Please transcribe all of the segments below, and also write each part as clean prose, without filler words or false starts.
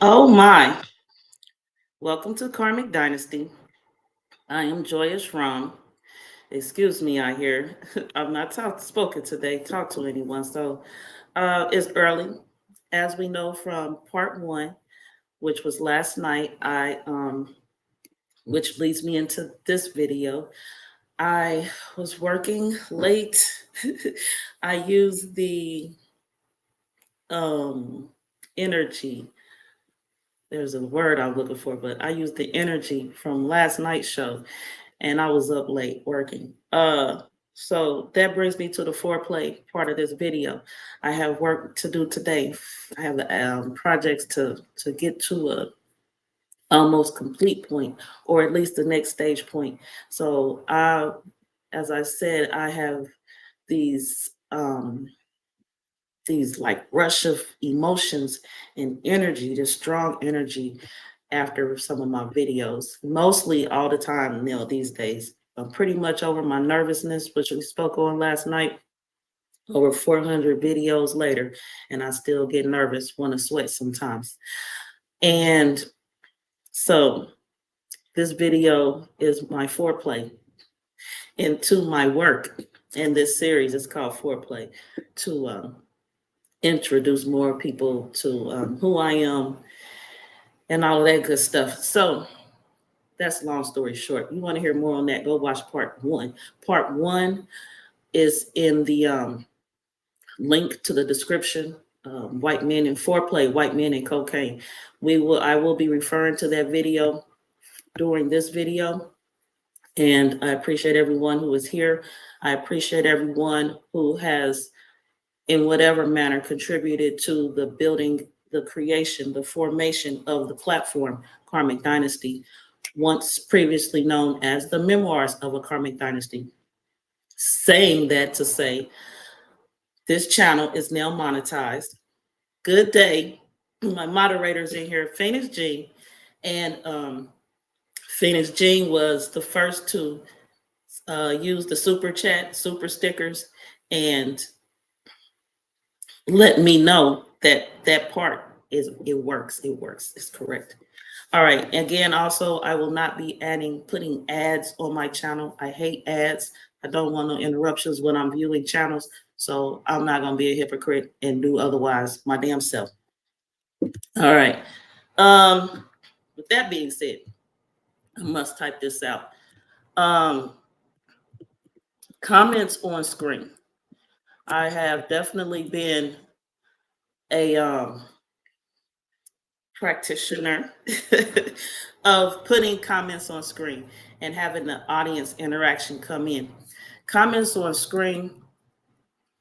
Oh my. Welcome to Karmic Dynasty. I am Joyous Rom. Excuse me, I hear. I've not spoken today, talked to anyone. So it's early. As we know from part one, which was last night, which leads me into this video. I was working late. I used the um energy. There's a word I'm looking for, but I used the energy from last night's show and I was up late working. So that brings me to the foreplay part of this video. I have work to do today. I have the projects to get to a almost complete point, or at least the next stage point. So, as I said, I have these these like rush of emotions and energy, this strong energy after some of my videos, mostly all the time now these days. I'm pretty much over my nervousness, which we spoke on last night, over 400 videos later, and I still get nervous, want to sweat sometimes. And so this video is my foreplay into my work in this series. It's called Foreplay to introduce more people to who I am and all of that good stuff. So that's long story short. You want to hear more on that? Go watch part one. Part one is in the link to the description. White men in foreplay, white men in cocaine. I will be referring to that video during this video. And I appreciate everyone who is here. I appreciate everyone who has, in whatever manner, contributed to the building, the creation, the formation of the platform, Karmic Dynasty, once previously known as the Memoirs of a Karmic Dynasty. Saying that to say, this channel is now monetized. Good day. My moderators in here, Phoenix Jean, and Phoenix Jean was the first to use the super chat, super stickers, and let me know that that part it works. It works. It's correct. All right. Again, also, I will not be putting ads on my channel. I hate ads. I don't want no interruptions when I'm viewing channels. So I'm not going to be a hypocrite and do otherwise my damn self. All right. With that being said, I must type this out. Comments on screen. I have definitely been a practitioner of putting comments on screen and having the audience interaction come in. Comments on screen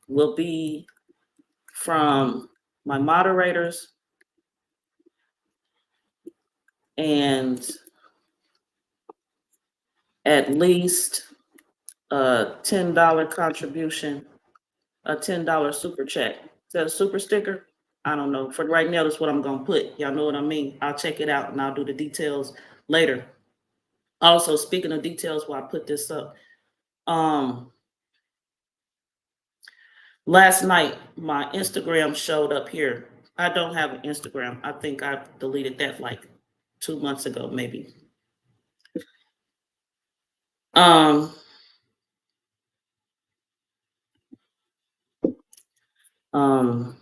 will be from my moderators and at least a $10 contribution, a $10 super chat. Is that a super sticker? I don't know. For right now, that's what I'm going to put. Y'all know what I mean? I'll check it out and I'll do the details later. Also, speaking of details, while I put this up, last night my Instagram showed up here. I don't have an Instagram. I think I deleted that like 2 months ago, maybe. Um, um,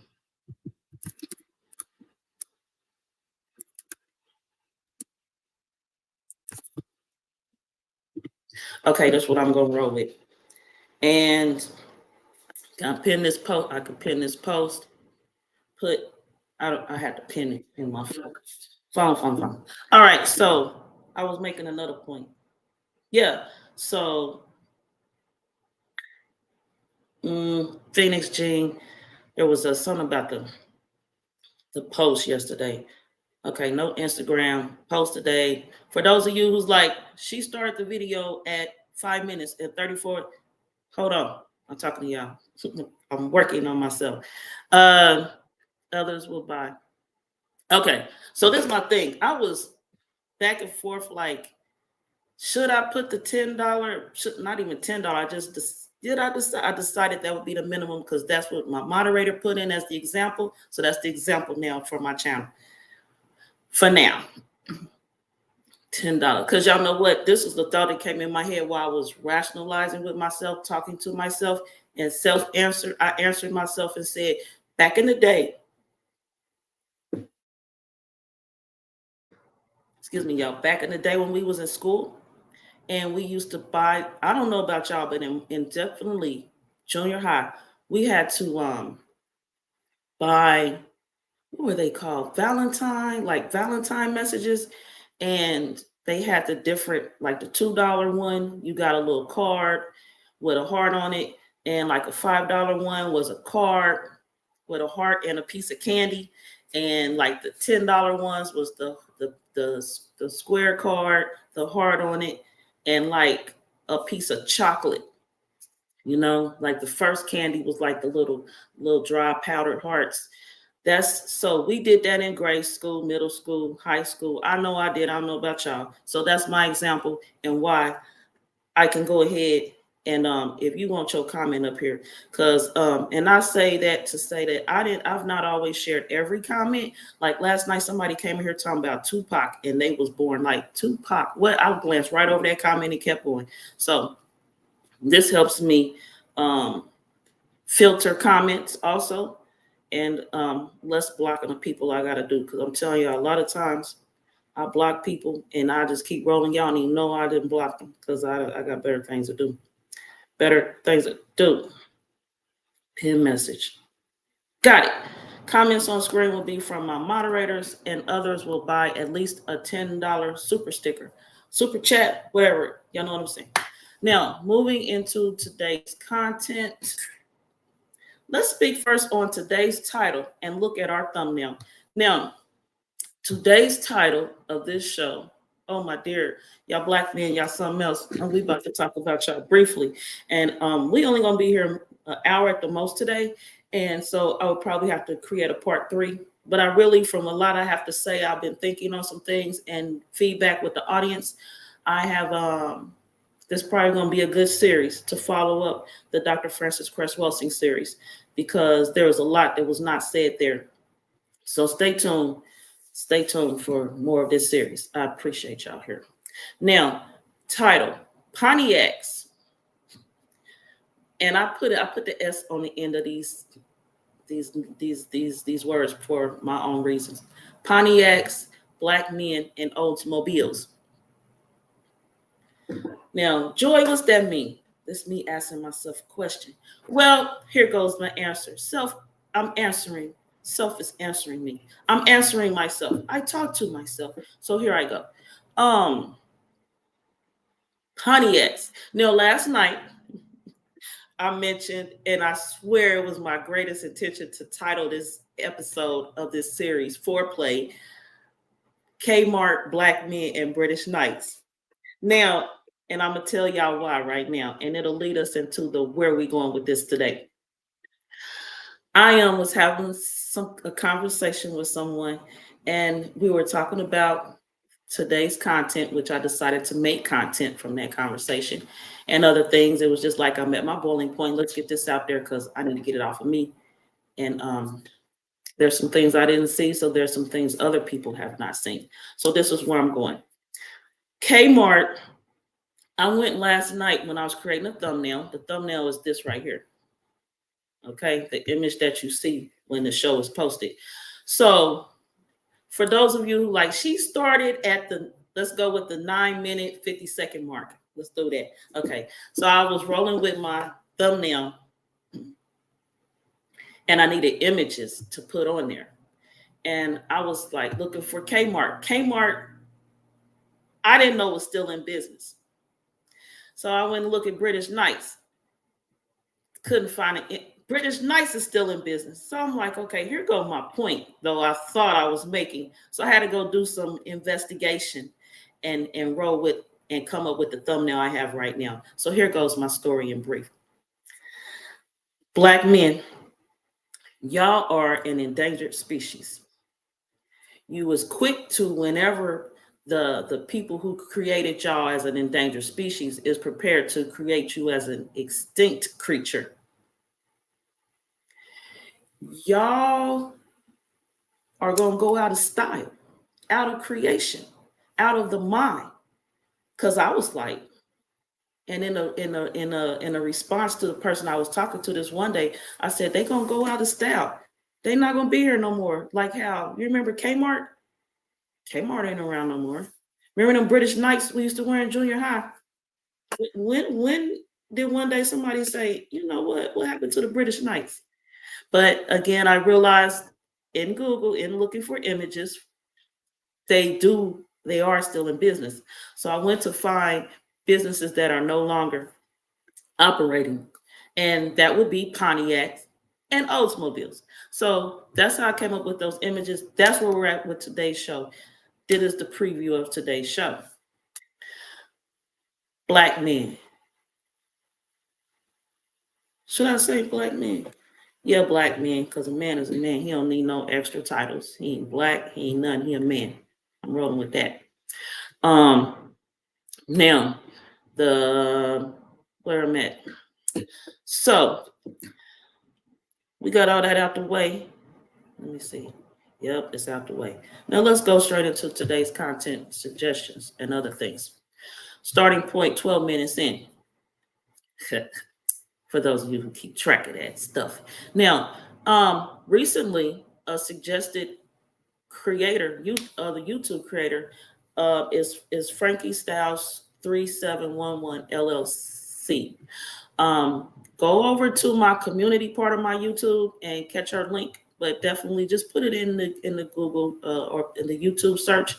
okay, that's what I'm gonna roll with. And I pin this post. I could pin this post. I had to pin it in my phone. Phone. All right, so I was making another point. Yeah, so Phoenix Jean, there was something about the post yesterday. Okay, no Instagram post today. For those of you who's like, she started the video at 5 minutes and 34. Hold on, I'm talking to y'all. I'm working on myself. Others will buy. Okay, so this is my thing. I was back and forth like, should I put the $10? Not even $10. I decided that would be the minimum because that's what my moderator put in as the example. So that's the example now for my channel. for now. $10. Because y'all know what? This was the thought that came in my head while I was rationalizing with myself, talking to myself, and self-answer. I answered myself and said, back in the day, excuse me, y'all, back in the day when we was in school and we used to buy, I don't know about y'all, but in definitely junior high, we had to buy, what were they called? Valentine messages. And they had the different, like the $2 one, you got a little card with a heart on it. And like a $5 one was a card with a heart and a piece of candy. And like the $10 ones was the square card, the heart on it, and like a piece of chocolate. You know, like the first candy was like the little dry powdered hearts. So we did that in grade school, middle school, high school. I know I did. I don't know about y'all. So that's my example and why I can go ahead and if you want your comment up here, because and I say that to say that I've not always shared every comment. Like last night, somebody came in here talking about Tupac and they was born like Tupac. What? I glanced right over that comment and kept going. So this helps me filter comments also. And less blocking of people I gotta do, because I'm telling you, a lot of times I block people and I just keep rolling. Y'all don't even know I didn't block them because I got better things to do. Pin message. Got it. Comments on screen will be from my moderators, and others will buy at least a $10 super sticker, super chat, whatever. Y'all know what I'm saying. Now, moving into today's content. Let's speak first on today's title and look at our thumbnail. Now, today's title of this show, oh my dear, y'all black men, y'all something else. And we about to talk about y'all briefly. And we only gonna be here an hour at the most today. And so I would probably have to create a part 3. But I really, from a lot I have to say, I've been thinking on some things and feedback with the audience. I have this is probably going to be a good series to follow up the Dr. Francis Cress Welsing series, because there was a lot that was not said there. So stay tuned. Stay tuned for more of this series. I appreciate y'all here. Now, title, Pontiacs. And I put the S on the end of these words for my own reasons. Pontiacs, black men, and Oldsmobiles. Now, Joy, what's that mean? That's me asking myself a question. Well, here goes my answer. I'm answering. Self is answering me. I'm answering myself. I talk to myself. So here I go. Pontiacs. Now, last night I mentioned, and I swear it was my greatest intention to title this episode of this series, Foreplay, Kmart, Black Men, and British Knights. Now, and I'm gonna tell y'all why right now, and it'll lead us into where we going with this today. I was having a conversation with someone, and we were talking about today's content, which I decided to make content from that conversation and other things. It was just like I'm at my boiling point. Let's get this out there because I need to get it off of me. And there's some things I didn't see, so there's some things other people have not seen. So this is where I'm going. Kmart. I went last night when I was creating a thumbnail. The thumbnail is this right here. Okay, the image that you see when the show is posted. So for those of you who like, she started at let's go with the 9-minute, 50-second mark. Let's do that. Okay, so I was rolling with my thumbnail and I needed images to put on there. And I was like looking for Kmart. Kmart, I didn't know was still in business. So I went and looked at British Knights. Couldn't find it. British Knights is still in business. So I'm like, okay, here goes my point, though I thought I was making. So I had to go do some investigation and roll with and come up with the thumbnail I have right now. So here goes my story in brief. Black men, y'all are an endangered species. You was quick to whenever the people who created y'all as an endangered species is prepared to create you as an extinct creature. Y'all are going to go out of style. out of creation, out of the mind. Cause I was like, and in a response to the person I was talking to this one day, I said, they gonna go out of style. They not gonna be here no more. Like how you remember Kmart? Kmart ain't around no more. Remember them British Knights we used to wear in junior high? When did one day somebody say, you know what happened to the British Knights? But again, I realized in Google, in looking for images, they are still in business. So I went to find businesses that are no longer operating, and that would be Pontiacs and Oldsmobiles. So that's how I came up with those images. That's where we're at with today's show. This is the preview of today's show. Black men. Should I say black men? Yeah, black men, because a man is a man. He don't need no extra titles. He ain't black, he ain't nothing, he a man. I'm rolling with that. Now, where I'm at. So, we got all that out the way. Let me see. Yep, it's out the way. Now let's go straight into today's content suggestions and other things. Starting point 12 minutes in. For those of you who keep track of that stuff. Now, recently, a suggested creator, the YouTube creator, is Frankie Styles 3711 LLC. Go over to my community part of my YouTube and catch her link, but definitely just put it in the Google or in the YouTube search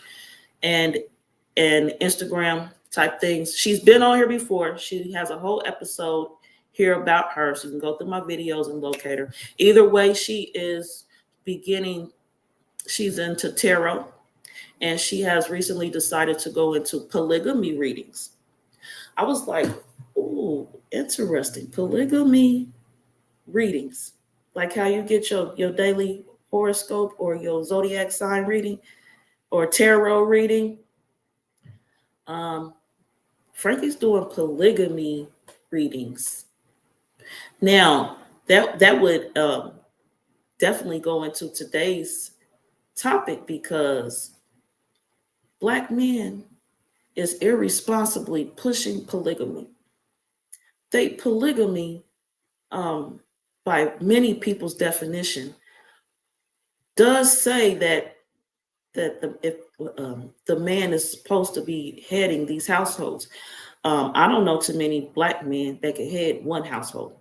and Instagram type things. She's been on here before. She has a whole episode here about her, so you can go through my videos and locate her. Either way, she's into tarot, and she has recently decided to go into polygamy readings. I was like, ooh, interesting. Polygamy readings. Like how you get your daily horoscope or your zodiac sign reading or tarot reading. Frankie's doing polygamy readings. Now, that would definitely go into today's topic, because Black men is irresponsibly pushing polygamy. Polygamy, by many people's definition, does say that the man is supposed to be heading these households. I don't know too many Black men that can head one household.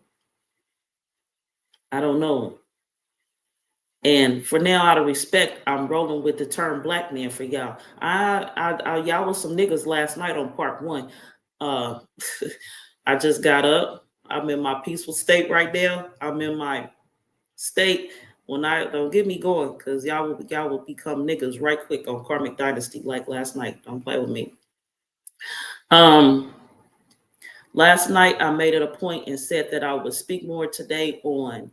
I don't know. And for now, out of respect, I'm rolling with the term Black man for y'all. Y'all was some niggas last night on part one. I just got up. I'm in my peaceful state right now. I'm in my state. Don't get me going, because y'all will become niggas right quick on Karmic Dynasty like last night. Don't play with me. Last night I made it a point and said that I would speak more today on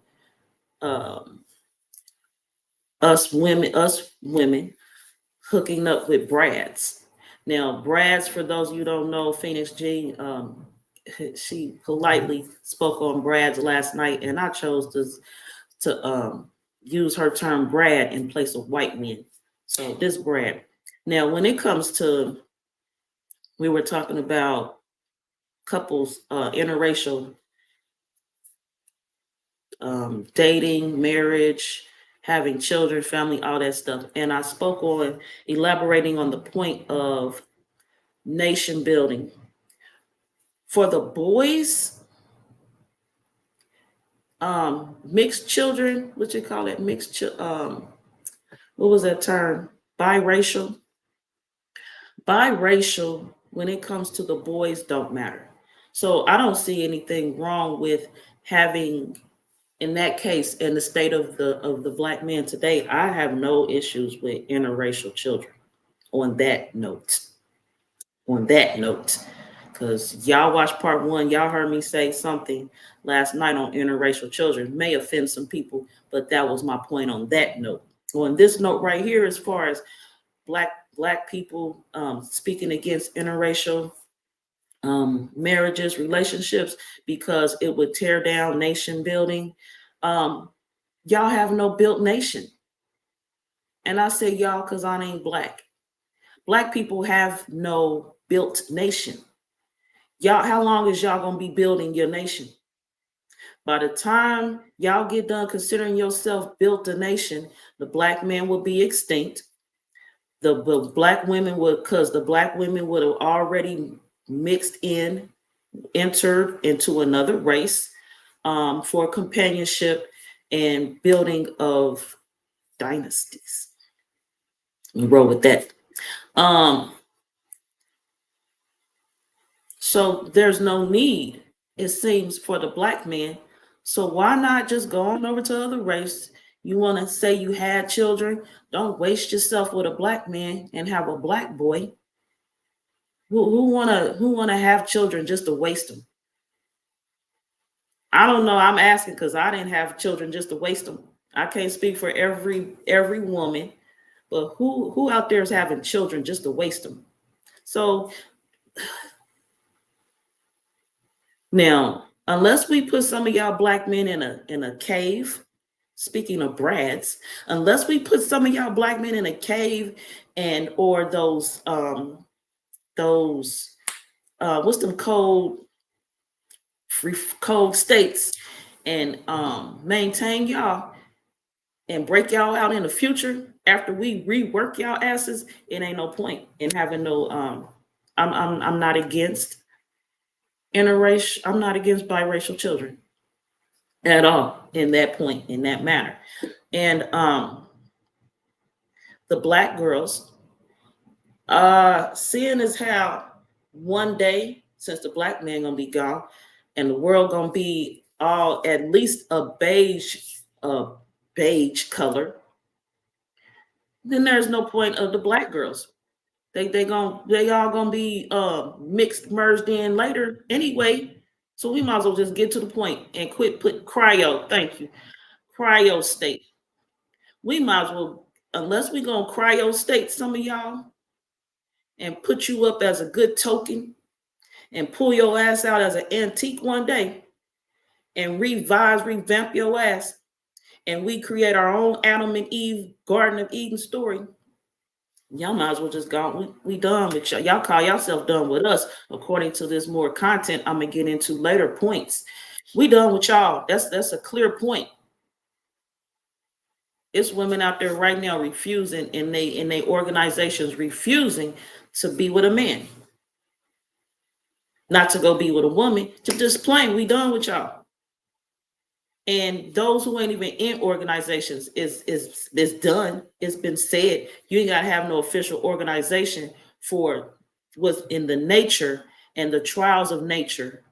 us women hooking up with Brads. Now, Brads, for those of you who don't know, Phoenix G, she politely spoke on Brads last night, and I chose to use her term Brad in place of white men. So this Brad. Now, when it comes to, we were talking about couples, interracial dating, marriage, having children, family, all that stuff. And I spoke on elaborating on the point of nation building. For the boys, mixed children, what you call it? What was that term? Biracial. Biracial, when it comes to the boys, don't matter. So I don't see anything wrong with having, in that case, in the state of the Black man today, I have no issues with interracial children. On that note, because y'all watched part one, y'all heard me say something last night on interracial children. May offend some people, but that was my point on that note. On this note right here, as far as black people speaking against interracial marriages, relationships, because it would tear down nation building. Y'all have no built nation. And I say y'all because I ain't Black. Black people have no built nation. Y'all, how long is y'all gonna be building your nation? By the time y'all get done considering yourself built a nation, the black man will be extinct. The black women would, because the black women would have already mixed in, entered into another race for companionship and building of dynasties. You roll with that. So there's no need, it seems, for the black man. So why not just go on over to other race? You want to say you had children? Don't waste yourself with a black man and have a black boy. Who wanna have children just to waste them? I don't know. I'm asking because I didn't have children just to waste them. I can't speak for every woman, but who out there is having children just to waste them? So now, unless we put some of y'all black men in a cave, speaking of brads, unless we put some of y'all black men in a cave and or those what's them cold states and maintain y'all and break y'all out in the future after we rework y'all asses, it ain't no point in having no I'm not against interracial, I'm not against biracial children at all in that point, in that manner. And the black girls, seeing as how one day, since the black man gonna be gone and the world gonna be all at least a beige color, then there's no point of the black girls. They all gonna be mixed, merged in later anyway. So we might as well just get to the point and quit put cryo. Thank you, cryo state. We might as well, unless we gonna cryo state some of y'all and put you up as a good token and pull your ass out as an antique one day and revamp your ass, and we create our own Adam and Eve Garden of Eden story. Y'all might as well just go. We done with y'all. Y'all call yourself done with us, according to this more content I'm gonna get into later points. We done with y'all. That's a clear point. It's women out there right now refusing, and they organizations refusing to be with a man, not to go be with a woman. To just plain, we done with y'all. And those who ain't even in organizations is done. It's been said. You ain't gotta have no official organization for what's in the nature and the trials of nature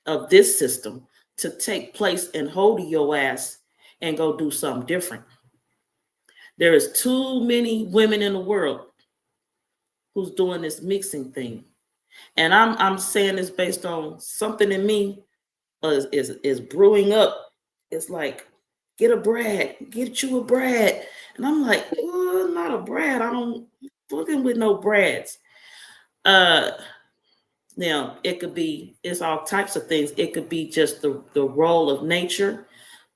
of this system to take place and hold your ass and go do something different. There is too many women in the world who's doing this mixing thing. And I'm saying this based on something in me is brewing up. It's like, get you a Brad. And I'm like, oh, not a Brad. I don't fucking with no Brads. Now it's all types of things. It could be just the role of nature,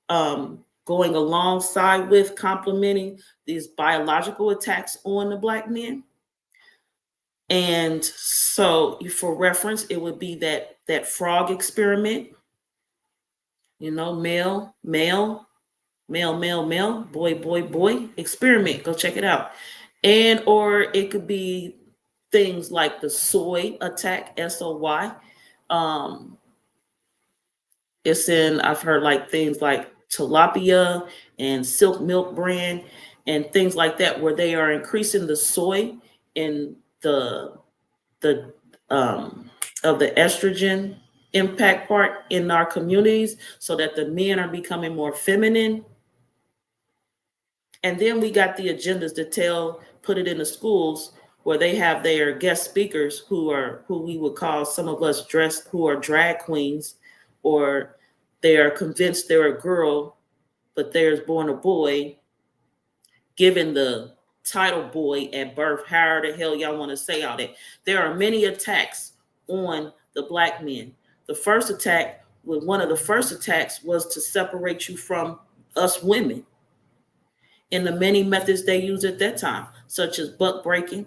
going alongside with complementing these biological attacks on the black men. And so for reference, it would be that frog experiment. You know, male, boy, experiment. Go check it out. And or it could be things like the soy attack, SOY. I've heard like things like tilapia and silk milk brand and things like that, where they are increasing the soy in the of the estrogen impact part in our communities, so that the men are becoming more feminine. And then we got the agendas to put it in the schools where they have their guest speakers who we would call, some of us dressed, who are drag queens, or they are convinced they're a girl, but there's born a boy, given the title boy at birth, however the hell y'all want to say all that. There are many attacks on the black men. One of the first attacks was to separate you from us women in the many methods they used at that time, such as buck breaking,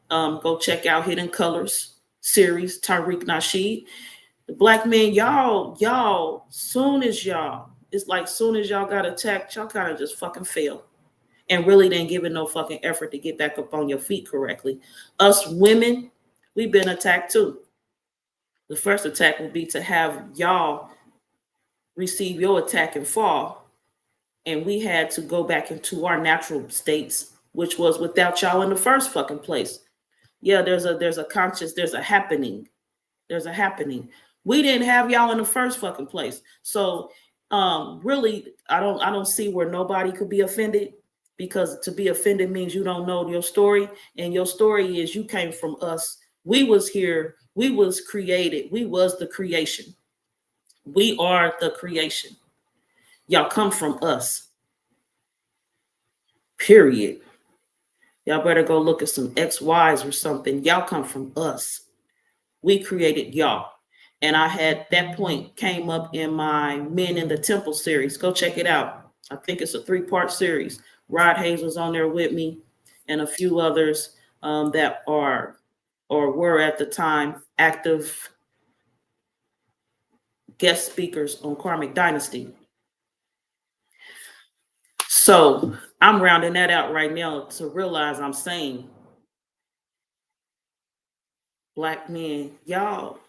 Go check out Hidden Colors series, Tariq Nasheed. The black men, y'all, it's like soon as y'all got attacked, y'all kind of just fucking fail. And really didn't give it no fucking effort to get back up on your feet correctly. Us women, we've been attacked too. The first attack will be to have y'all receive your attack and fall. And we had to go back into our natural states, which was without y'all in the first fucking place. Yeah, there's a happening. There's a happening. We didn't have y'all in the first fucking place. So really, I don't see where nobody could be offended, because to be offended means you don't know your story. And your story is you came from us. We was here, we was created, we was the creation. We are the creation. Y'all come from us. Period. Y'all better go look at some XYs or something. Y'all come from us. We created y'all. And I had that point came up in my Men in the Temple series. Go check it out. I think it's a 3-part series. Rod Hayes was on there with me, and a few others that are or were at the time active guest speakers on Karmic Dynasty. So I'm rounding that out right now to realize I'm saying, black men, y'all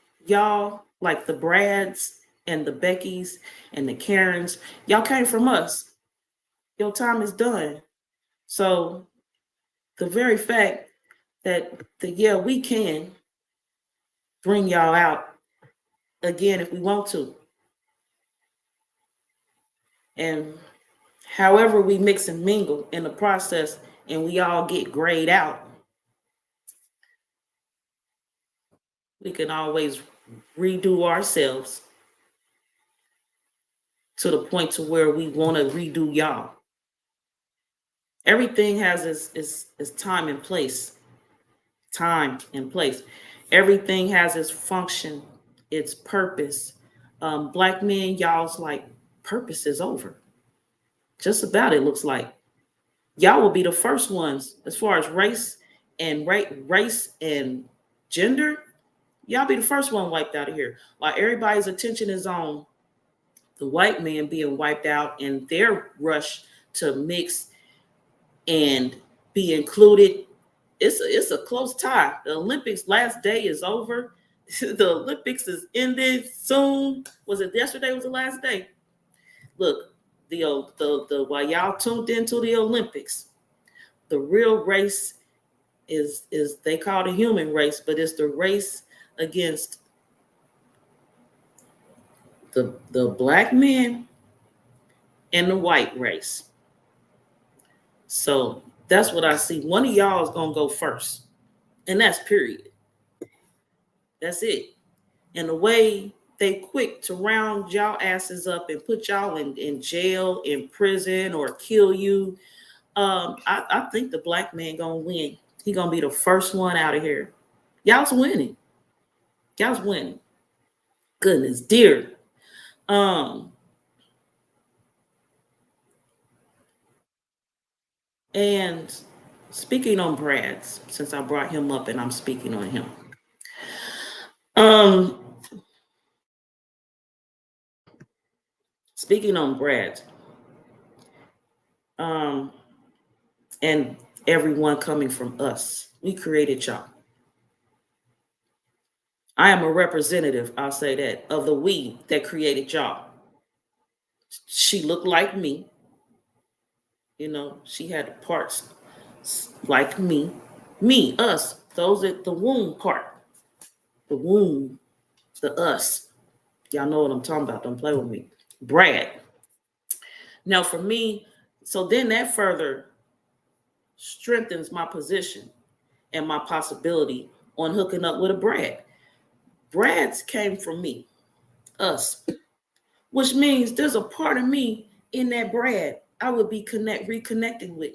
like the Brads and the Beckys and the Karens, y'all came from us. Your time is done. So the very fact that we can bring y'all out again if we want to. And however we mix and mingle in the process and we all get grayed out, we can always redo ourselves to the point to where we want to redo y'all. Everything has its time and place. Time and place. Everything has its function, its purpose. Black men, y'all's like purpose is over. Just about, it looks like. Y'all will be the first ones as far as race and gender. Y'all be the first one wiped out of here. While everybody's attention is on the white man being wiped out and their rush to mix and be included, it's a close tie. The Olympics last day is over. The Olympics is ended soon. Was it yesterday? Was the last day? Look, the while y'all tuned into the Olympics, the real race is they call it a human race, but it's the race against the black men and the white race. So that's what I see. One of y'all is gonna go first, and that's period. That's it. And the way they quick to round y'all asses up and put y'all in jail, in prison, or kill you, I think the black man gonna win. He gonna be the first one out of here. Y'all's winning. Y'all's winning. Goodness dear. And speaking on Brad's, since I brought him up and I'm speaking on him. Speaking on Brad, and everyone coming from us, we created y'all. I am a representative, I'll say that, of the we that created y'all. She looked like me. You know, she had parts like me. Me, us, those at the womb part. The womb, the us. Y'all know what I'm talking about. Don't play with me. Brad. Now, for me, so then that further strengthens my position and my possibility on hooking up with a Brad. Brad's came from me, us, which means there's a part of me in that Brad I would be reconnecting with.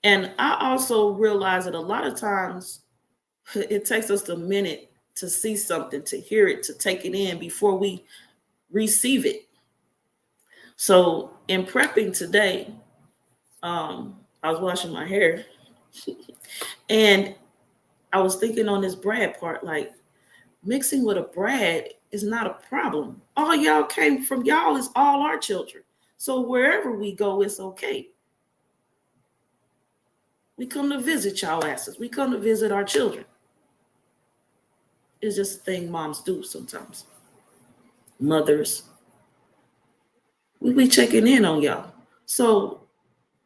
And I also realize that a lot of times it takes us a minute to see something, to hear it, to take it in before we receive it. So in prepping today, I was washing my hair and I was thinking on this Brad part, like mixing with a Brad is not a problem. All y'all came from y'all is all our children. So wherever we go, it's okay. We come to visit y'all asses. We come to visit our children. It's just a thing moms do sometimes. Mothers. We be checking in on y'all. So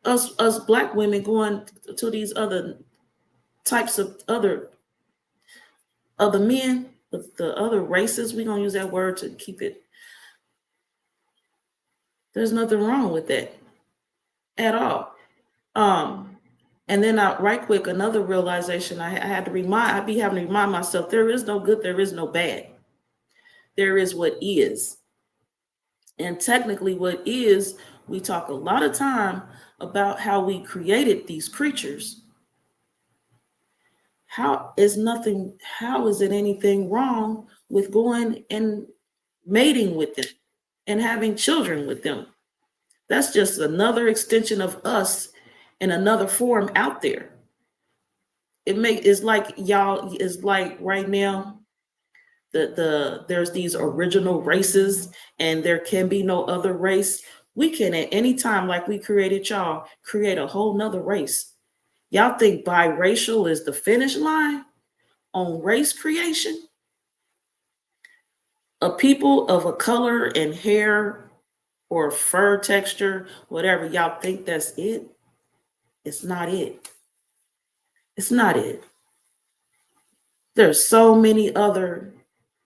us black women going to these other types of other men, the other races, we're gonna use that word to keep it. There's nothing wrong with that at all. And then right quick, another realization I had to I be having to remind myself, there is no good, there is no bad. There is what is. And technically what is, we talk a lot of time about how we created these creatures. How is it anything wrong with going and mating with them and having children with them? That's just another extension of us in another form out there. It's like y'all is like right now, there's these original races and there can be no other race. We can at any time, like we created y'all, create a whole nother race. Y'all think biracial is the finish line on race creation? A people of a color and hair or fur texture, whatever, y'all think that's it? It's not it. It's not it. There's so many other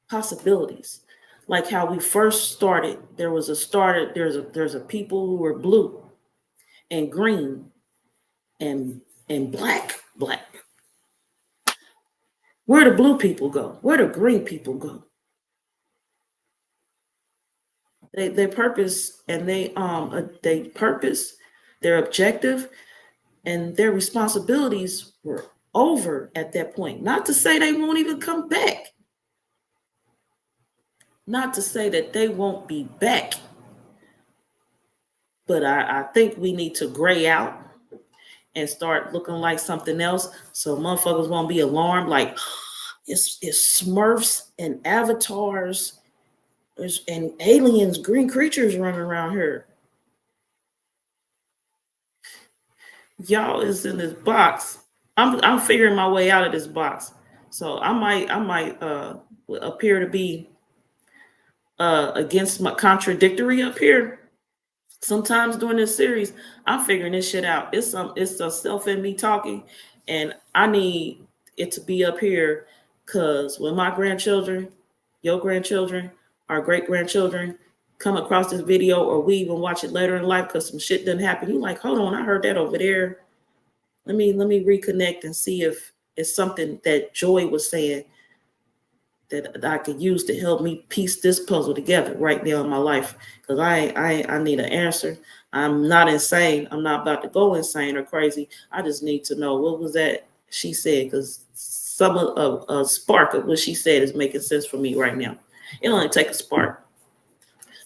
possibilities. Like how we first started, there's a people who were blue and green and black. Where do blue people go? Where do green people go? They purpose and they purpose, their objective and their responsibilities were over at that point. Not to say they won't even come back. Not to say that they won't be back. But I think we need to gray out and start looking like something else so motherfuckers won't be alarmed. Like, it's Smurfs and avatars and aliens, green creatures running around here. Y'all is in this box. I'm figuring my way out of this box. So I might appear to be against my contradictory up here. Sometimes during this series, I'm figuring this shit out. It's a self in me talking, and I need it to be up here because when my grandchildren, your grandchildren, our great grandchildren come across this video, or we even watch it later in life because some shit didn't happen, you like, hold on, I heard that over there. Let me reconnect and see if it's something that Joy was saying that I could use to help me piece this puzzle together right now in my life. Because I need an answer. I'm not insane. I'm not about to go insane or crazy. I just need to know what was that she said, because some of a spark of what she said is making sense for me right now. It only take a spark.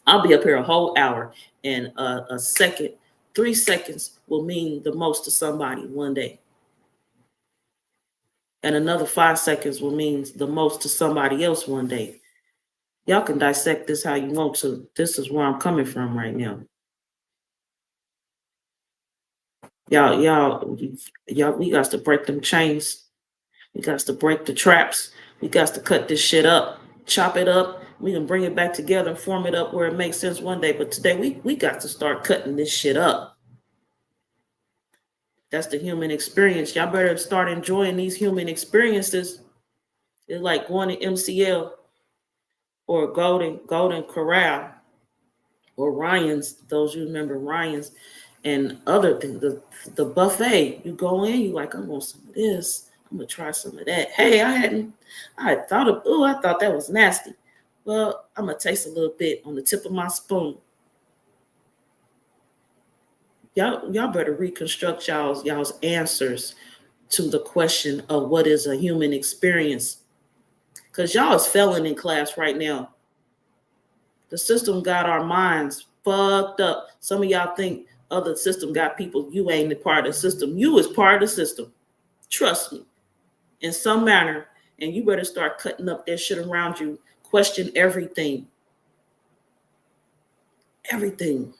I'll be up here a whole hour, and a second, 3 seconds will mean the most to somebody one day. And another 5 seconds will mean the most to somebody else one day. Y'all can dissect this how you want to. This is where I'm coming from right now. Y'all, we got to break them chains. We got to break the traps. We got to cut this shit up, chop it up. We can bring it back together and form it up where it makes sense one day. But today we got to start cutting this shit up. That's the human experience. Y'all better start enjoying these human experiences. It's like going to MCL or Golden Corral or Ryan's. Those you remember Ryan's and other things. The buffet. You go in, you like, I want some of this. I'm gonna try some of that. Hey, I thought that was nasty. Well, I'm gonna taste a little bit on the tip of my spoon. Y'all better reconstruct y'all's answers to the question of what is a human experience. Because y'all is failing in class right now. The system got our minds fucked up. Some of y'all think other system got people. You ain't a part of the system. You is part of the system. Trust me. in some manner, and you better start cutting up that shit around you. Question everything. Everything.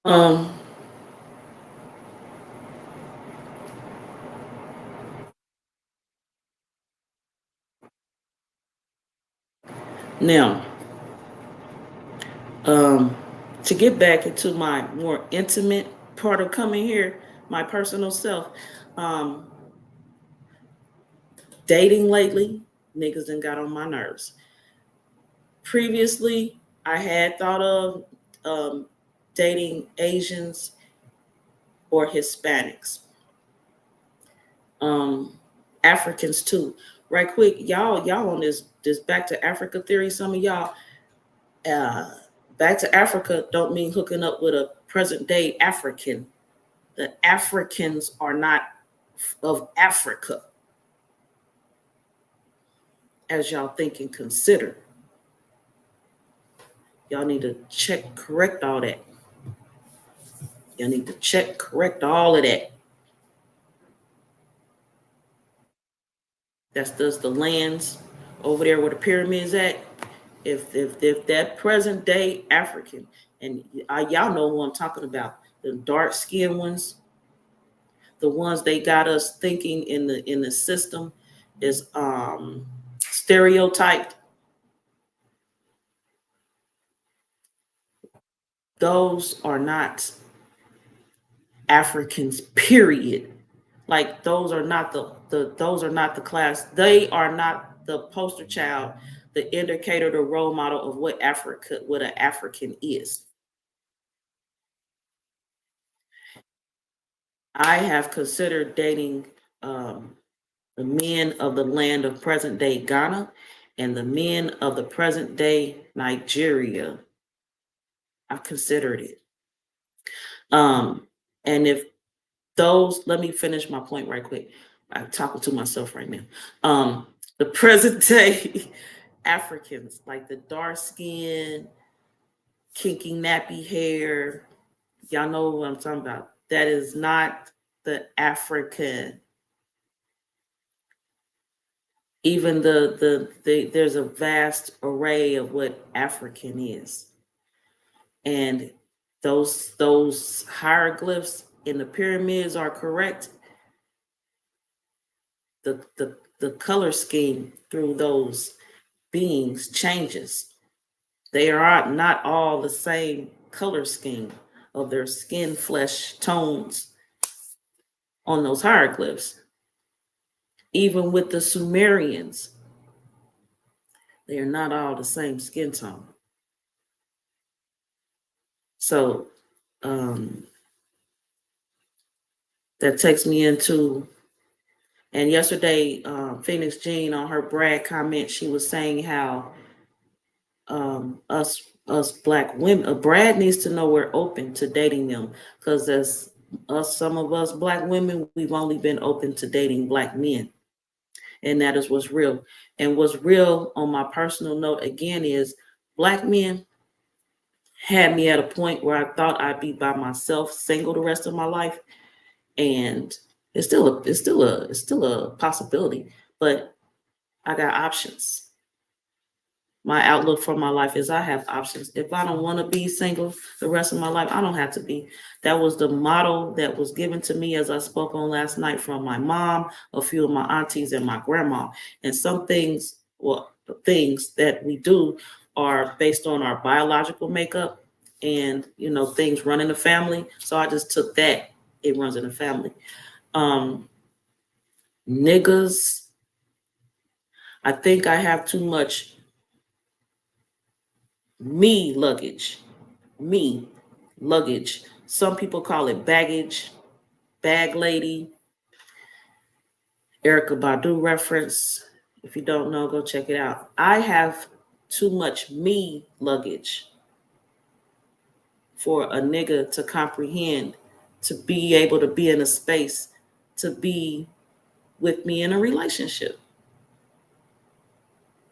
Um, Now, to get back into my more intimate part of coming here, my personal self, um, dating lately, niggas done got on my nerves. Previously, I had thought of dating Asians or Hispanics, Africans too. Right quick, y'all on this back to Africa theory. Some of y'all, uh, back to Africa don't mean hooking up with a present day African. The Africans are not of Africa, as y'all think and consider. Y'all need to check, correct all that. Y'all need to check, correct all of that. That's just the lands over there where the pyramids at. If that present day African, and y'all know who I'm talking about, the dark skinned ones, the ones they got us thinking in the system is stereotyped. Those are not Africans, period. Like those are not those are not the class. They are not the poster child, the indicator, the role model of what an African is. I have considered dating the men of the land of present day Ghana and the men of the present day Nigeria. I've considered it. And if those, let me finish my point right quick. I'm talking to myself right now. The present day Africans, like the dark skin, kinky nappy hair, y'all know what I'm talking about. That is not the African. Even there's a vast array of what African is, and those hieroglyphs in the pyramids are correct. The color scheme through those beings changes. They are not all the same color scheme of their skin flesh tones on those hieroglyphs. Even with the Sumerians, they are not all the same skin tone. So that takes me into, and yesterday, Phoenix Jean on her Brad comment, she was saying how us black women, Brad needs to know we're open to dating them, because as some of us black women, we've only been open to dating black men, and that is what's real. And what's real on my personal note again is black men had me at a point where I thought I'd be by myself, single the rest of my life, and it's still a possibility, but I got options. My outlook for my life is I have options. If I don't want to be single the rest of my life, I don't have to be. That was the model that was given to me, as I spoke on last night, from my mom, a few of my aunties, and my grandma. And some things, well, the things that we do are based on our biological makeup and, things run in the family. So I just took that. It runs in the family. Niggas, I think I have too much me luggage. Some people call it baggage, bag lady, Erykah Badu reference. If you don't know, go check it out. I have too much me luggage for a nigga to comprehend, to be able to be in a space, to be with me in a relationship.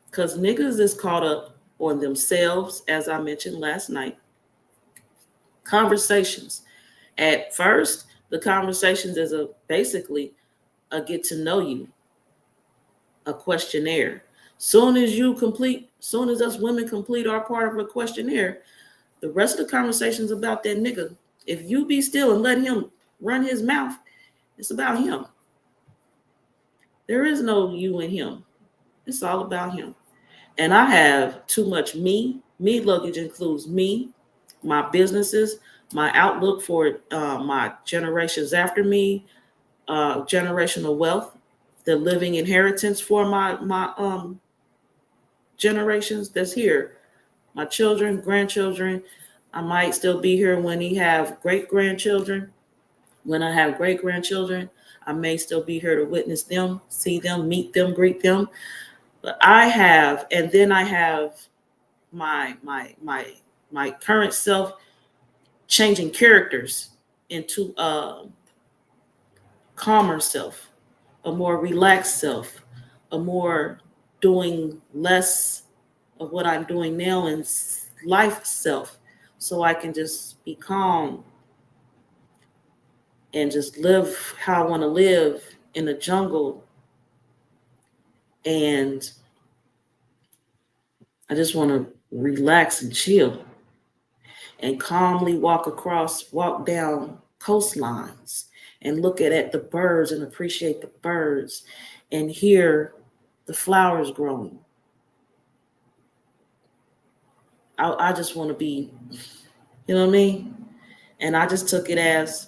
Because niggas is caught up on themselves, as I mentioned last night. Conversations. At first, the conversations is basically a get to know you, a questionnaire. Soon as us women complete our part of a questionnaire, the rest of the conversation's about that nigga. If you be still and let him run his mouth, it's about him. There is no you and him. It's all about him. And I have too much me. Me luggage includes me, my businesses, my outlook for my generations after me, generational wealth, the living inheritance for my generations that's here. My children, grandchildren. I might still be here when he have great grandchildren. When I have great grandchildren, I may still be here to witness them, see them, meet them, greet them. But I have, and then I have my current self changing characters into a calmer self, a more relaxed self, a more doing less of what I'm doing now in life self, so I can just be calm and just live how I want to live in the jungle. And I just want to relax and chill and calmly walk down coastlines and look at the birds and appreciate the birds and hear the flowers growing. I just want to be, you know what I mean? And I just took it as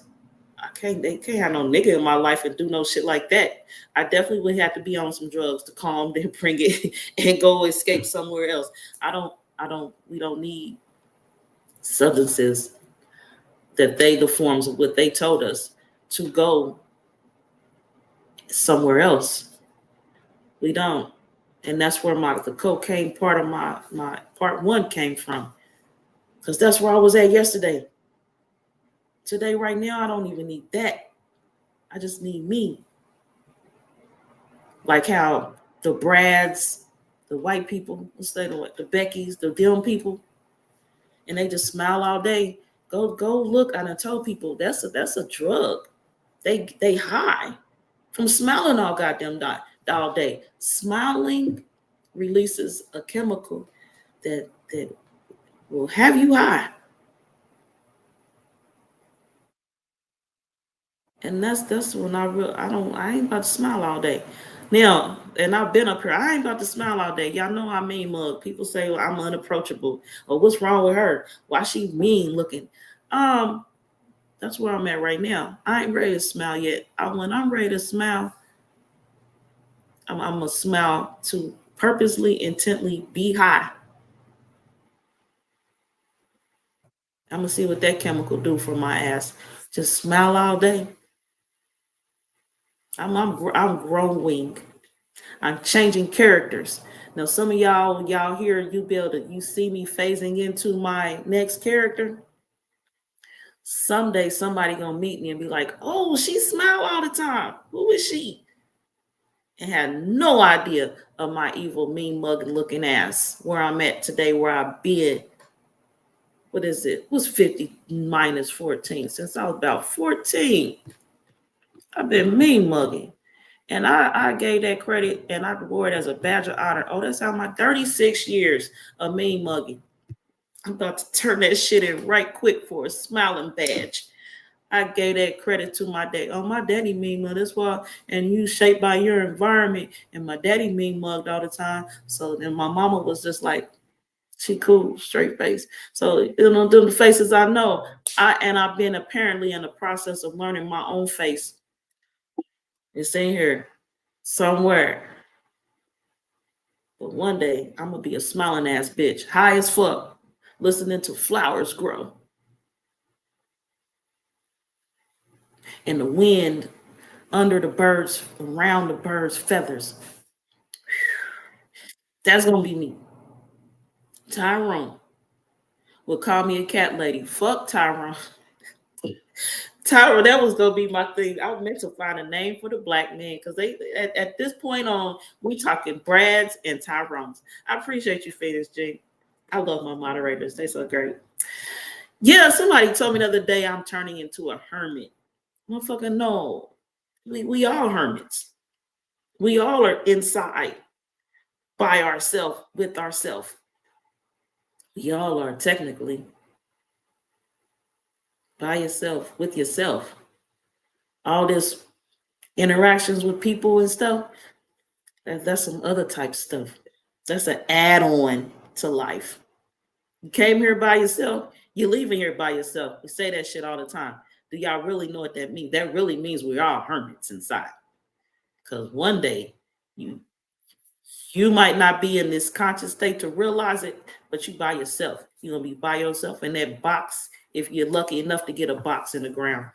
they can't have no nigga in my life and do no shit like that. I definitely would have to be on some drugs to calm then bring it and go escape somewhere else. We don't need substances that the forms of what they told us to go somewhere else. We don't. And that's where the cocaine part of my part one came from. Because that's where I was at yesterday. Today, right now, I don't even need that. I just need me. Like how the Brads, the white people, the Beckys, the them people, and they just smile all day. Go look. I done told people that's a drug. They high from smiling all goddamn all day. Smiling releases a chemical that will have you high. And that's when I ain't about to smile all day. Now, and I've been up here, I ain't about to smile all day. Y'all know I mean mug. People say, well, I'm unapproachable. Or what's wrong with her? Why she mean looking? That's where I'm at right now. I ain't ready to smile yet. When I'm ready to smile, I'm gonna smile to purposely, intently be high. I'm gonna see what that chemical do for my ass. Just smile all day. I'm growing. I'm changing characters. Now, some of y'all here, you see me phasing into my next character. Someday somebody gonna meet me and be like, oh, she smile all the time. Who is she? And had no idea of my evil, mean mugging looking ass, where I'm at today, where I've been. What is it? What's 50 minus 14? Since I was about 14. I've been mean mugging. And I gave that credit and I wore it as a badge of honor. Oh, that's how my 36 years of mean mugging. I'm about to turn that shit in right quick for a smiling badge. I gave that credit to my dad. Oh, my daddy mean mug. That's why, and you shaped by your environment. And my daddy mean mugged all the time. So then my mama was just like, she cool, straight face. So the faces I know. I've been apparently in the process of learning my own face. It's in here somewhere. But one day I'm gonna be a smiling ass bitch, high as fuck, listening to flowers grow. And the wind under the birds, around the birds' feathers. That's gonna be me. Tyrone will call me a cat lady. Fuck Tyrone. Tyrone, that was gonna be my thing. I was meant to find a name for the black men because they at this point on, we talking Brads and Tyrones. I appreciate you, Phoenix G. I love my moderators. They're so great. Yeah, somebody told me the other day I'm turning into a hermit. Motherfucker, no. We all hermits. We all are inside by ourselves, with ourselves. We all are technically by yourself, with yourself. All this interactions with people and stuff, that's some other type stuff. That's an add-on to life. You came here by yourself, you're leaving here by yourself. We say that shit all the time. Do y'all really know what that means? That really means we're all hermits inside. Because one day you might not be in this conscious state to realize it, but you by yourself. You're gonna be by yourself in that box if you're lucky enough to get a box in the ground.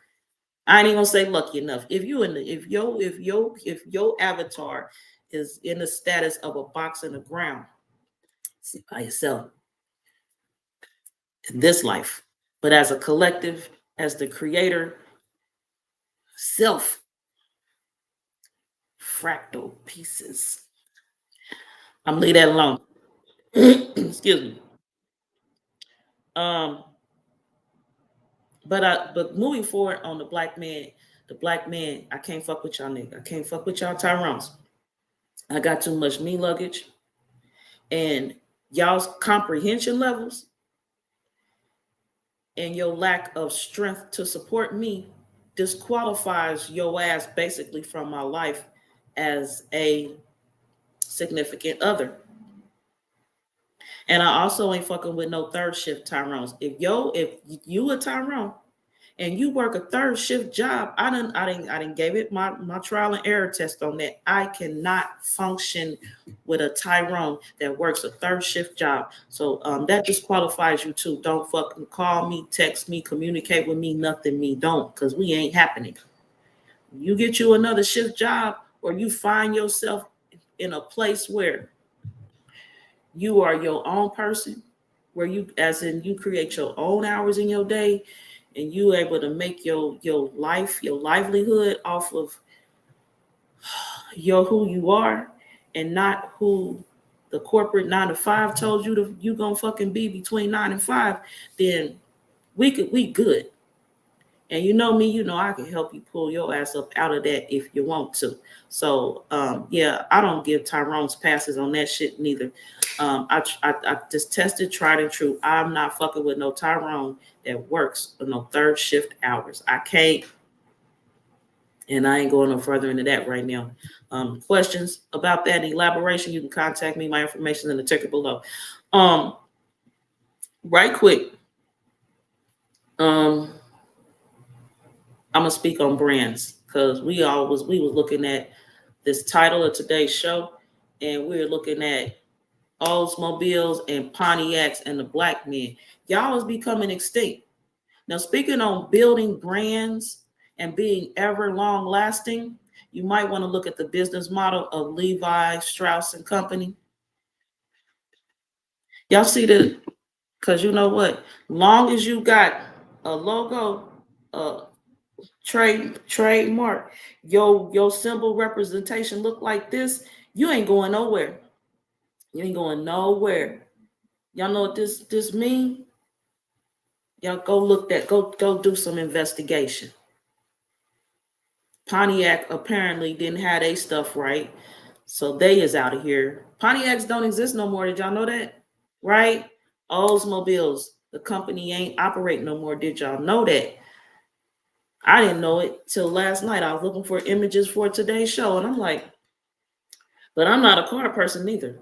I ain't even gonna say lucky enough. If you in the if your avatar is in the status of a box in the ground, sit by yourself in this life. But as a collective, as the creator, self, fractal pieces. I'm leave that alone. Excuse me. Um, but moving forward on the black man, I can't fuck with y'all nigga. I can't fuck with y'all Tyrones. I got too much me luggage. And y'all's comprehension levels and your lack of strength to support me disqualifies your ass basically from my life as a significant other. And I also ain't fucking with no third shift Tyrones. If you a Tyrone and you work a third shift job, I didn't gave it my trial and error test on that. I cannot function with a Tyrone that works a third shift job. So that disqualifies you too. Don't fucking call me, text me, communicate with me, nothing me. Don't, because we ain't happening. You get you another shift job or you find yourself in a place where you are your own person, where you, as in you create your own hours in your day, and you able to make your life, your livelihood off of your who you are, and not who the corporate 9 to 5 told you you gonna fucking be between 9 and 5, then we good. And you know me, you know I can help you pull your ass up out of that if you want to. So yeah, I don't give Tyrone's passes on that shit neither. I just tested, tried and true. I'm not fucking with no Tyrone that works for no third shift hours. I can't, and I ain't going no further into that right now. Questions about that elaboration, you can contact me. My information in the ticker below. Right quick. I'm gonna speak on brands because we was looking at this title of today's show, and we were looking at Oldsmobiles and Pontiacs and the black men. Y'all is becoming extinct. Now, speaking on building brands and being ever long lasting, you might want to look at the business model of Levi Strauss and Company. Y'all see the, because you know what? Long as you got a logo, trademark, your symbol representation look like this, you ain't going nowhere. You ain't going nowhere. Y'all know what this mean? Y'all go look that, go do some investigation. Pontiac apparently didn't have their stuff right, so they is out of here. Pontiacs don't exist no more. Did y'all know that? Right? Oldsmobiles, the company ain't operate no more. Did y'all know that? I didn't know it till last night. I was looking for images for today's show, and I'm like, but I'm not a car person either.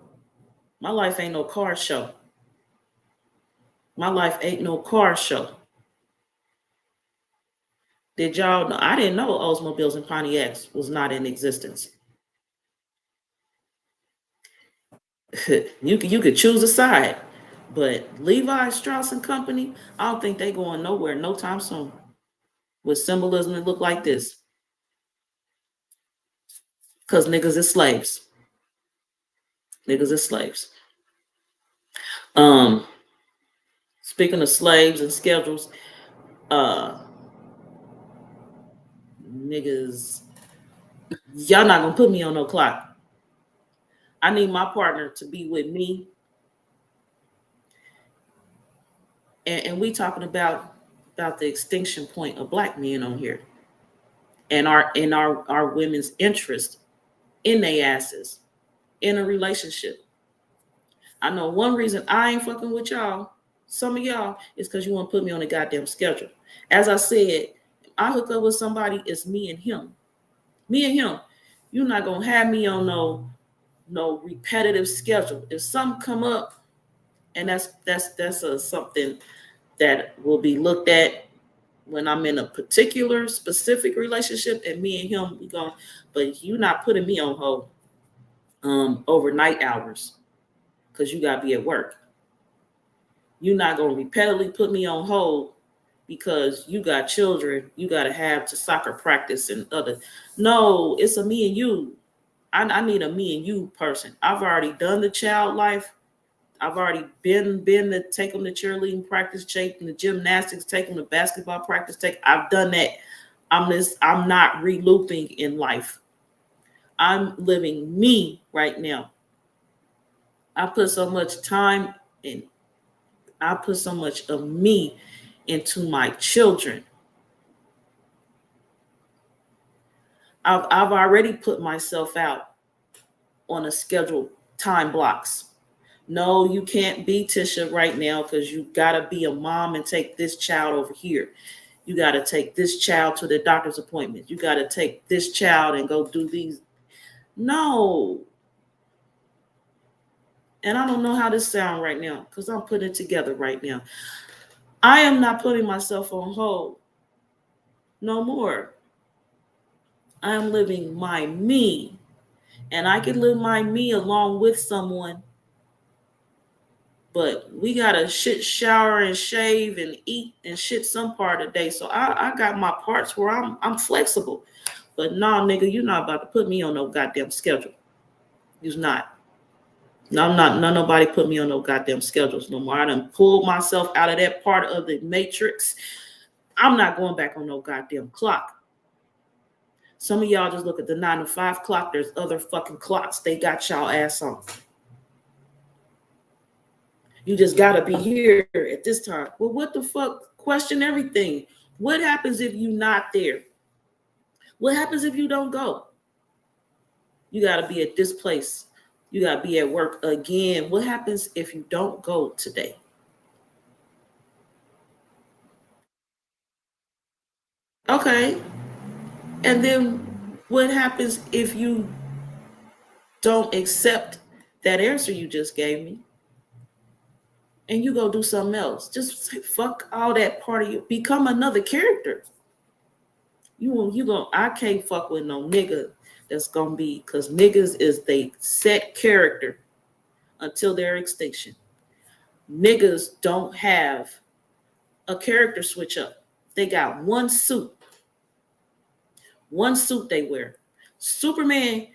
My life ain't no car show. My life ain't no car show. Did y'all know? I didn't know Oldsmobiles and Pontiacs was not in existence. you could choose a side, but Levi Strauss and Company, I don't think they going nowhere no time soon. With symbolism that look like this, because niggas is slaves. Niggas is slaves. Speaking of slaves and schedules, niggas, y'all not gonna put me on no clock. I need my partner to be with me And we talking about the extinction point of black men on here, and our women's interest in their asses in a relationship. I know one reason I ain't fucking with y'all, some of y'all, is because you want to put me on a goddamn schedule. As I said, I hook up with somebody, it's me and him. Me and him. You're not gonna have me on no repetitive schedule. If something come up, and that's something that will be looked at when I'm in a particular specific relationship, and me and him we going, but you not putting me on hold overnight hours because you gotta be at work. You're not gonna repetitively put me on hold because you got children you gotta have to soccer practice and other. No, it's a me and you. I need a me and you person. I've already done the child life. I've already been to take them to cheerleading practice, take them to gymnastics, take them to basketball practice. I've done that. I'm not re-looping in life. I'm living me right now. I put so much time in. I put so much of me into my children. I've already put myself out on a scheduled time blocks. No, you can't be Tisha right now because you gotta be a mom and take this child over here. You gotta take this child to the doctor's appointment. You gotta take this child and go do these. No. And I don't know how this sounds right now because I'm putting it together right now. I am not putting myself on hold no more. I am living my me. And I can live my me along with someone. But we gotta shit, shower, and shave and eat and shit some part of the day. So I got my parts where I'm flexible. But nah, nigga, you're not about to put me on no goddamn schedule. You're not. No, I'm not. Nobody put me on no goddamn schedules no more. I done pulled myself out of that part of the matrix. I'm not going back on no goddamn clock. Some of y'all just look at the 9 to 5 clock. There's other fucking clocks they got y'all ass on. You just gotta be here at this time. Well, what the fuck? Question everything. What happens if you're not there? What happens if you don't go? You gotta be at this place. You gotta be at work again. What happens if you don't go today? Okay. And then what happens if you don't accept that answer you just gave me? And you go do something else. Just fuck all that part of you. Become another character. I can't fuck with no nigga that's gonna be, because niggas is they set character until their extinction. Niggas don't have a character switch up. They got one suit they wear. Superman,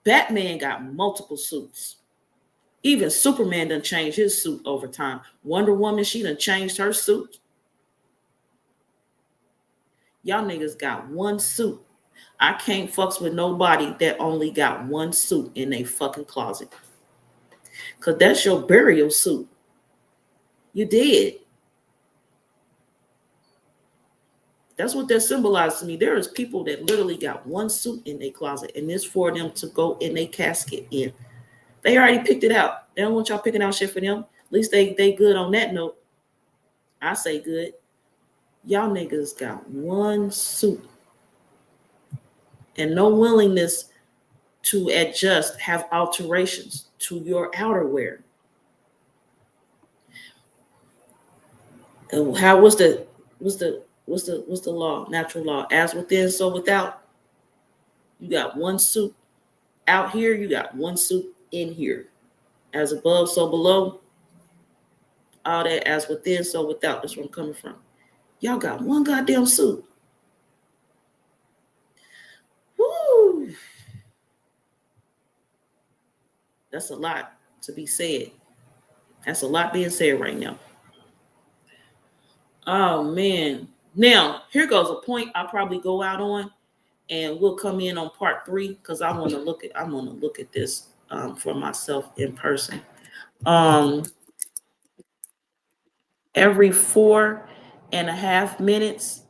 Batman got multiple suits. Even Superman done changed his suit over time. Wonder Woman, she done changed her suit. Y'all niggas got one suit. I can't fucks with nobody that only got one suit in their fucking closet. Because that's your burial suit. You dead. That's what that symbolizes to me. There is people that literally got one suit in their closet, and it's for them to go in their casket in. They already picked it out. They don't want y'all picking out shit for them. At least they good on that note. I say good. Y'all niggas got one suit and no willingness to adjust, have alterations to your outerwear. And what's the law? Natural law. As within, so without. You got one suit out here, you got one suit in here. As above, so below. All that as within, so without. That's where I'm coming from. Y'all got one goddamn suit. Woo! That's a lot to be said. That's a lot being said right now. Oh man. Now, here goes a point I'll probably go out on, and we'll come in on part 3 because I want to look at this for myself in person. Every 4.5 minutes,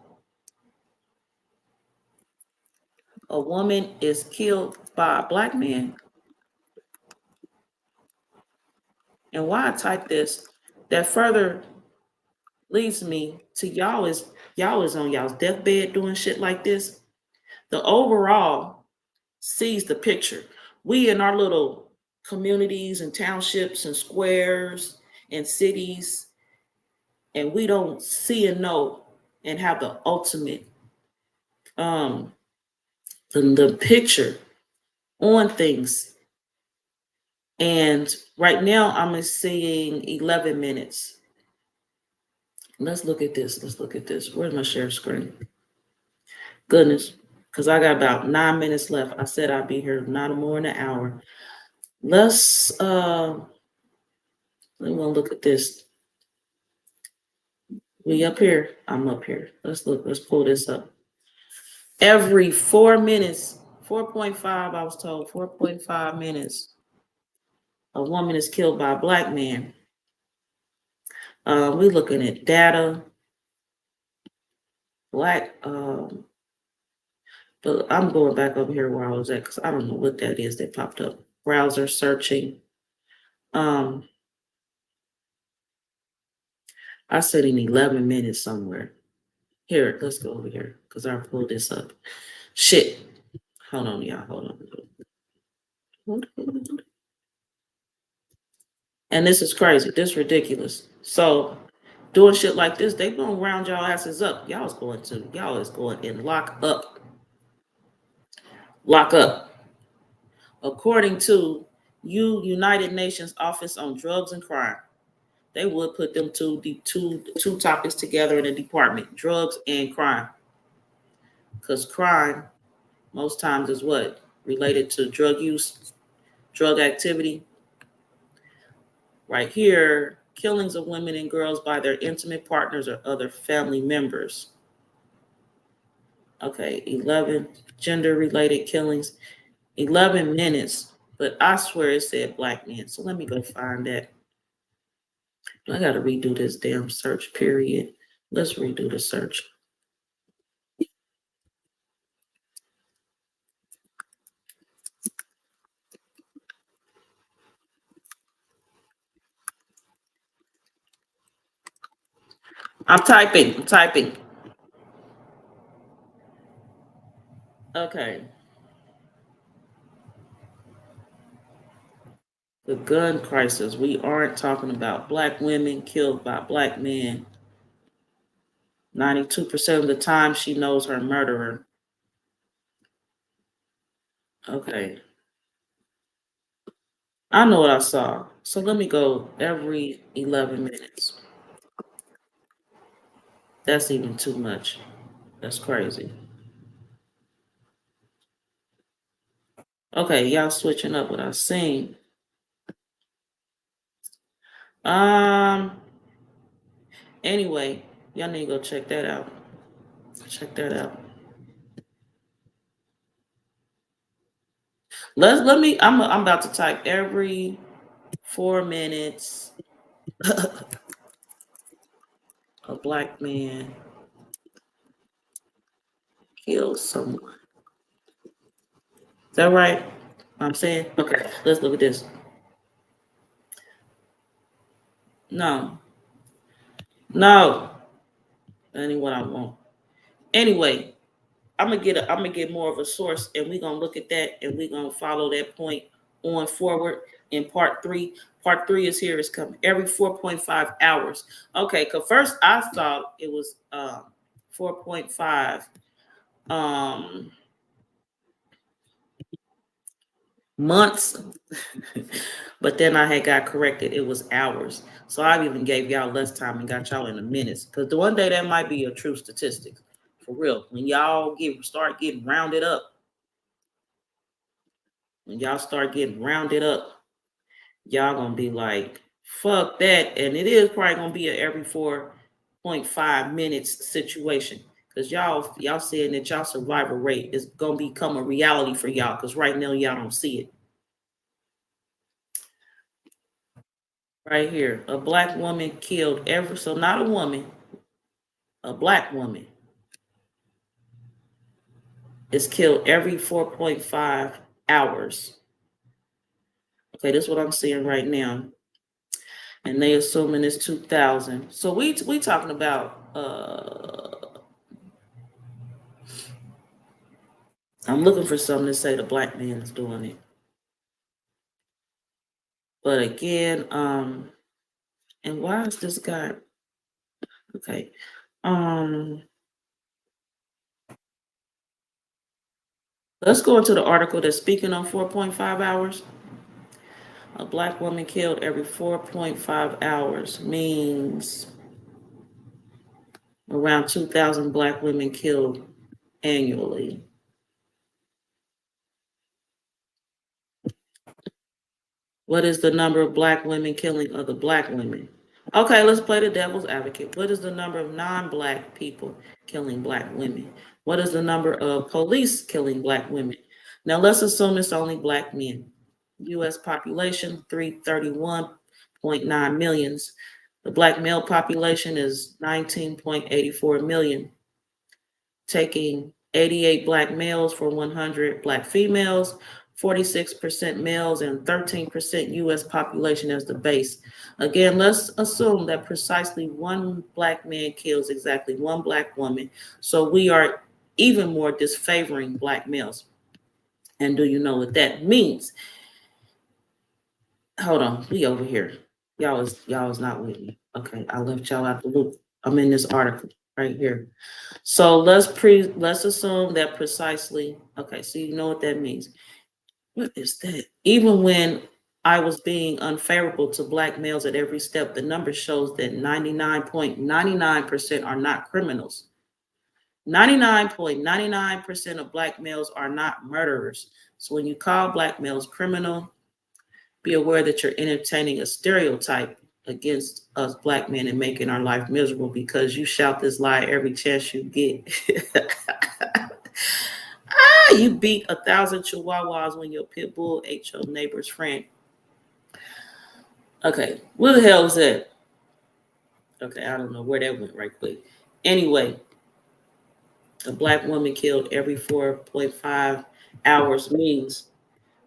a woman is killed by a black man. And why I type this, that further leads me to y'all is on y'all's deathbed doing shit like this. The overall sees the picture. We in our little communities and townships and squares and cities, and we don't see and know and have the ultimate um the picture on things. And right now I'm seeing 11 minutes. Let's look at this. Let's look at this. Where's my share screen? Goodness, because I got about 9 minutes left. I said I'd be here not more than an hour. Let's look at this. We up here. I'm up here. Let's look. Let's pull this up. Every 4 minutes, 4.5, I was told, 4.5 minutes, a woman is killed by a black man. We're looking at data. Black, but I'm going back over here where I was at because I don't know what that is that popped up. Browser searching. I said in 11 minutes somewhere. Here, let's go over here because I pulled this up. Shit. Hold on, y'all. Hold on. And this is crazy. This is ridiculous. So doing shit like this, they gonna round y'all asses up. Y'all is going in lock up. Lock up. According to United Nations Office on Drugs and Crime, they would put them two topics together in a department: drugs and crime. Because crime, most times, is what? Related to drug use, drug activity. Right here, killings of women and girls by their intimate partners or other family members. Okay, 11 gender-related killings, 11 minutes, but I swear it said black men. So let me go find that. I got to redo this damn search period. Let's redo the search. I'm typing. Okay. The gun crisis. We aren't talking about black women killed by black men. 92% of the time she knows her murderer. Okay. I know what I saw. So let me go every 11 minutes. That's even too much. That's crazy. Okay, y'all switching up what I've seen. Anyway, y'all need to go check that out. Check that out. I'm about to type every 4 minutes a black man kills someone. Is that right? I'm saying? Okay, let's look at this. No. That ain't what I want. Anyway, I'm gonna get more of a source, and we're gonna look at that, and we're gonna follow that point on forward in part 3. Part 3 is here. It's coming every 4.5 hours. Okay, because first I thought it was 4.5 months, but then I had got corrected. It was hours. So I even gave y'all less time and got y'all in the minutes. Because the one day that might be a true statistic. For real. When y'all start getting rounded up, y'all gonna be like, fuck that. And it is probably gonna be a every 4.5 minutes situation. Because y'all saying that y'all survival rate is gonna become a reality for y'all. Because right now y'all don't see it. right here. A black woman killed every, so not a woman, a black woman is killed every 4.5 hours. Okay, this is what I'm seeing right now. And they assuming it's 2000. So we talking about I'm looking for something to say the black man is doing it. But again, and why is this guy okay? Let's go into the article that's speaking on 4.5 hours. A black woman killed every 4.5 hours means around 2,000 black women killed annually. What is the number of black women killing other black women? Okay, let's play the devil's advocate. What is the number of non-black people killing black women? What is the number of police killing black women? Now let's assume it's only black men. U.S. population, 331.9 millions. The black male population is 19.84 million. Taking 88 black males for 100 black females, 46% males, and 13% U.S. population as the base. Again, let's assume that precisely one black man kills exactly one black woman. So we are even more disfavoring black males. And do you know what that means? Hold on, we over here. Y'all is not with me. Okay, I left y'all out the loop. I'm in this article right here. So let's assume that precisely. Okay, so you know what that means. What is that? Even when I was being unfavorable to black males at every step, the number shows that 99.99% are not criminals. 99.99% of black males are not murderers. So when you call black males criminal, be aware that you're entertaining a stereotype against us black men and making our life miserable because you shout this lie every chance you get. You beat 1,000 chihuahuas when your pit bull ate your neighbor's friend. Okay, what the hell was that? Okay, I don't know where that went right quick. Anyway, a black woman killed every 4.5 hours means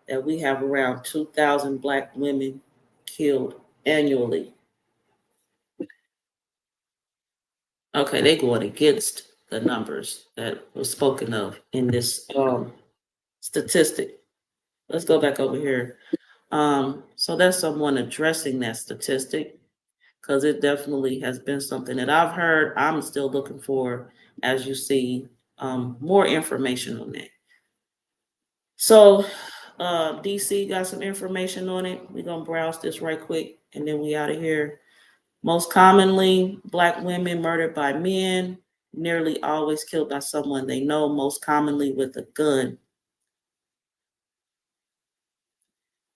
that we have around 2,000 black women killed annually. Okay, they're going against the numbers that were spoken of in this statistic. Let's go back over here. So that's someone addressing that statistic because it definitely has been something that I've heard. I'm still looking for, as you see, more information on that. So DC got some information on it. We're going to browse this right quick and then we out of here. Most commonly, black women murdered by men, nearly always killed by someone they know, most commonly with a gun.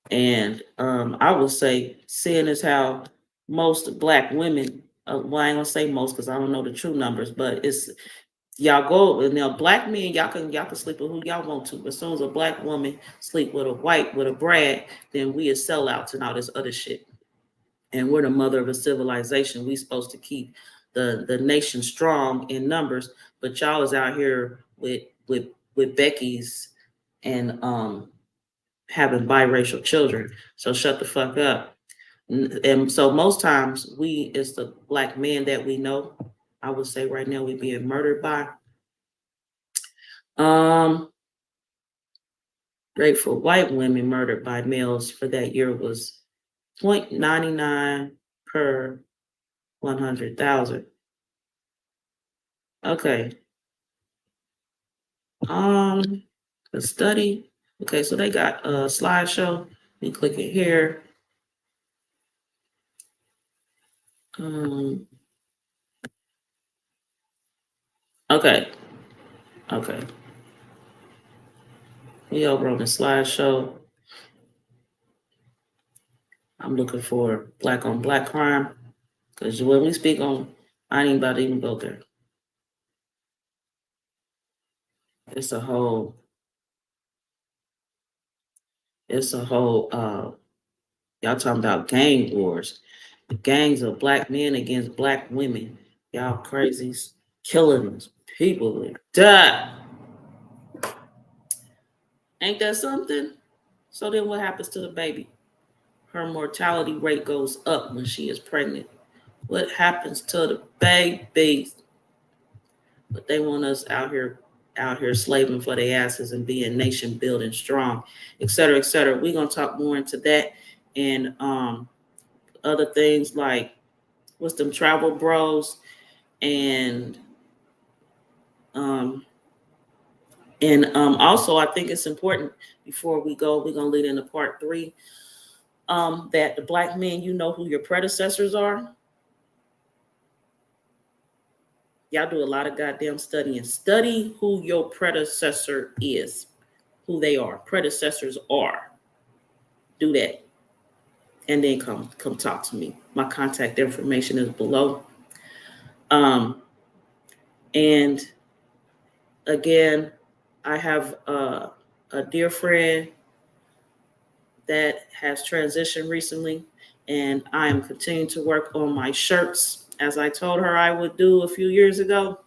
And I would say, seeing as how most black women, well, I ain't gonna say most because I don't know the true numbers, but it's y'all go and now black men, y'all can sleep with who y'all want to. But as soon as a black woman sleep with a white, with a Brad, then we is sellouts and all this other shit. And we're the mother of a civilization. We supposed to keep the nation strong in numbers, but y'all is out here with Becky's and having biracial children. So shut the fuck up. And so most times we it's the black men that we know. I would say right now we being murdered by. Rate for white women murdered by males for that year was 0.99 per 100,000. Okay. The study. Okay, so they got a slideshow. We click it here. Okay. Okay. We over on the slideshow. I'm looking for black on black crime. Because when we speak on, I ain't about to even go there. It's a whole, y'all talking about gang wars. The gangs of black men against black women. Y'all crazies. Killing people that die. Ain't that something? So then what happens to the baby? Her mortality rate goes up when she is pregnant. What happens to the babies? But they want us out here slaving for their asses and being nation building strong, et cetera, et cetera. We're gonna talk more into that and other things like what's them travel bros and also I think it's important before we go, we're gonna lead into part 3, that the black men, you know who your predecessors are. Y'all do a lot of goddamn studying. Study who your predecessor is, who they are. Predecessors are. Do that. And then come talk to me. My contact information is below. And again, I have a dear friend that has transitioned recently, and I am continuing to work on my shirts as I told her I would do a few years ago.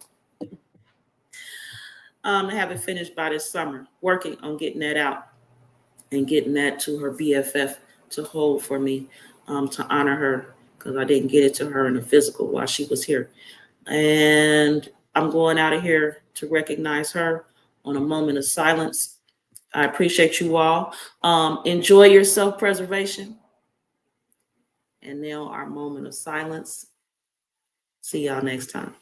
To have it finished by this summer, working on getting that out and getting that to her BFF to hold for me, to honor her, because I didn't get it to her in the physical while she was here. And I'm going out of here to recognize her on a moment of silence. I appreciate you all. Enjoy your self-preservation. And now our moment of silence. See y'all next time.